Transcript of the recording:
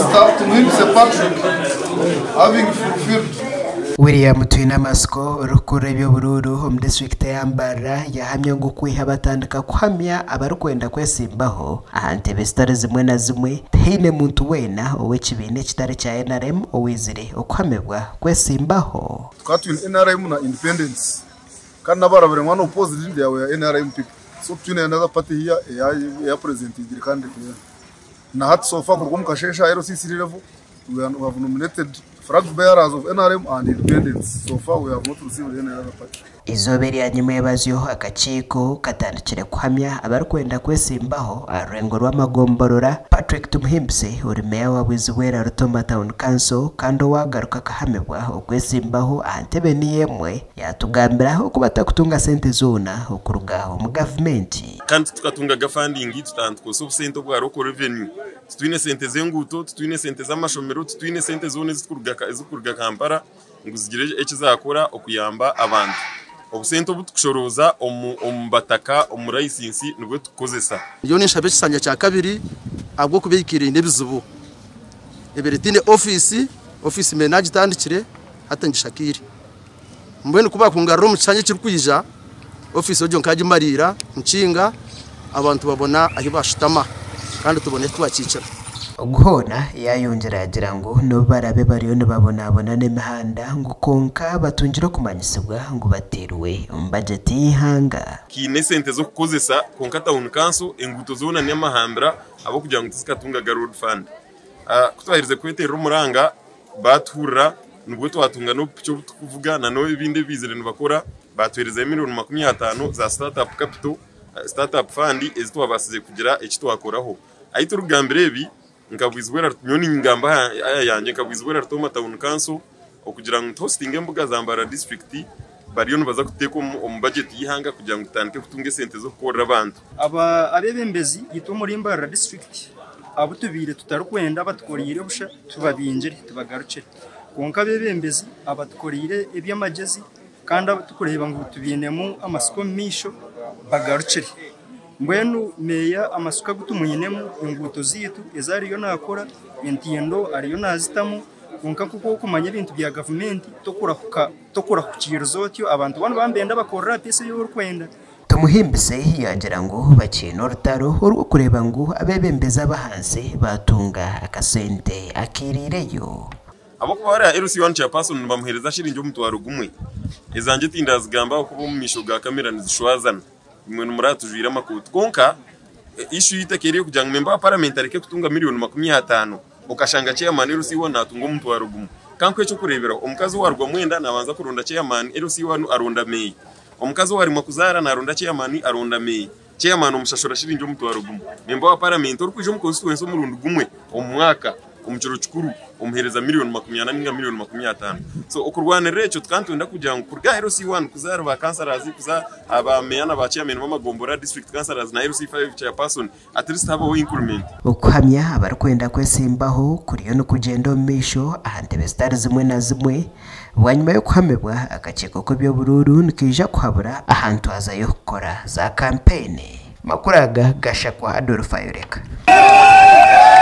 Mr. Tumuhimbise Patrick, having fulfilled William Twinamasco urukura by'ubururu mu district ya Mbara yahamye ngo kwiha batandika kuhamya abarukwenda kwesimbaho ahante stars zimwe na zimwe hine muntu wena owekibine kitare cya NRM owizire okuhamebwa kwesimbaho twatwin NRM na independence kandi nabarabere mwana opposite yawe NRM people so tune another party here ya president kandi na hat so far kurwo mukashesha RCC level we have nominated flag bearers of NRM and independence. So far we have not received any other party. Izoberi ya nyuma y'abazyo akaciko katandikire kuhamya abarukwenda kwesimbaho arengo rw'amagomborora Patrick Tumuhimbise uri meya wa Bwizibwera Rutoma Town Council kando wagaruka kahamebwa okwesimbaho ahantebe niyemwe yatugambiraho kubatakutunga sente zona okurugaho mu government kandi tukatunga funding tutandiko so sente bwa roko revenue twine sente zenguto twine sente z'amashomero twine sente zone zikuruga Kampala nguzigire ekizakora okuyamba abantu obusento butukushoroza ombataka omurayisinsi nubwo tukozesa yo nishabe kisanja cya kabiri abwo kubikira nebizubu eberetine office manager tandikire atangishakiri mbwene kuba kungarro mu cyanye kirukuyija office ojo nkaje marira nshinga abantu babona ahi bashitama kandi tubone twacicara Guhona yayongera yagira ngo no barabe bariyo babona n'imihanda ngo konka batungira kumanyisibwa ngo baterwe budget y'ihanga kine sente zo kukozesa konka Town Council enguto zona n'amahambra abo kugira ngo tuzikatunga road fund kutwahirize kwetera umuranga batura nubwo twatunga no cyo kuvuga na no ibindi bizire bakora batwereza $50 za startup capital startup fund ezitwabasize kugira ekitwakoraho ayito rugambire bi nkabwizwera nyoni ngamba yanjye nkabwizwera Rutoma Town Council okugira ngo hosting embuga za Mbara district bariyo baza kuteka mu budget y'ihanga kugira ngo tanike kutunge sente zo korera abantu abebembezi yito muri Mbara district abutubire tutarukwenda batukorire busha tubabinjire tubagaruce konka abebembezi abatukorire ebyamagezi kandi abatukureba ngo tubinemo amasiko misho bagarucire mbwenu meya amasuka gutumuyinemu inguto zitu ezariyo nakora entiendo ariyo nazitamu konka kuko kumanya ibintu bya government tokura kukiro zotyo abantu bano bambenda bakorera pese yo rukwenda Tumuhimbise yagira ngo bakino rutaro urwo kureba ngo abebembeza bahanze batunga akasente akirireyo abo kubara RC1 chairperson bamuhereza shiringi umutwaro gumwe ezanje tindazigamba kuba mu misho ga kamera nizishwazana imwe nuratujira makutu konka issue yitakeriye kugira ngo member parliament areke kutunga $50,000 ukashanga chairman RC1 natunga umutwaro gumwe kanko cyo kurebera umukazi warwa mwenda nabanza kuronda chairman RC1 aronda meyi omukazi wari makuzara naronda chairman aronda meyi chairman umushashora shiringi umutwaro gumwe member parliament urukuje mu constituency umurundo gumwe omwaka umuciro chukuru umuhereza $40,000 so okurwana recho twantunda kugira ngo kurga RC1 kuzara ba councillors kuza abameyana ba chairman b'amagombora district councillors na RC5 chairperson at least have increment okuhamya abarukwenda kwesimbaho kuriyo no kugenda misho ahante stars zimwe na zimwe wanyuma yo kuhamebwa akaceko ko byo bururu nikija kuhabura ahantu azayo gukora za campaign makuraga gashakwa Adolphe Yoreka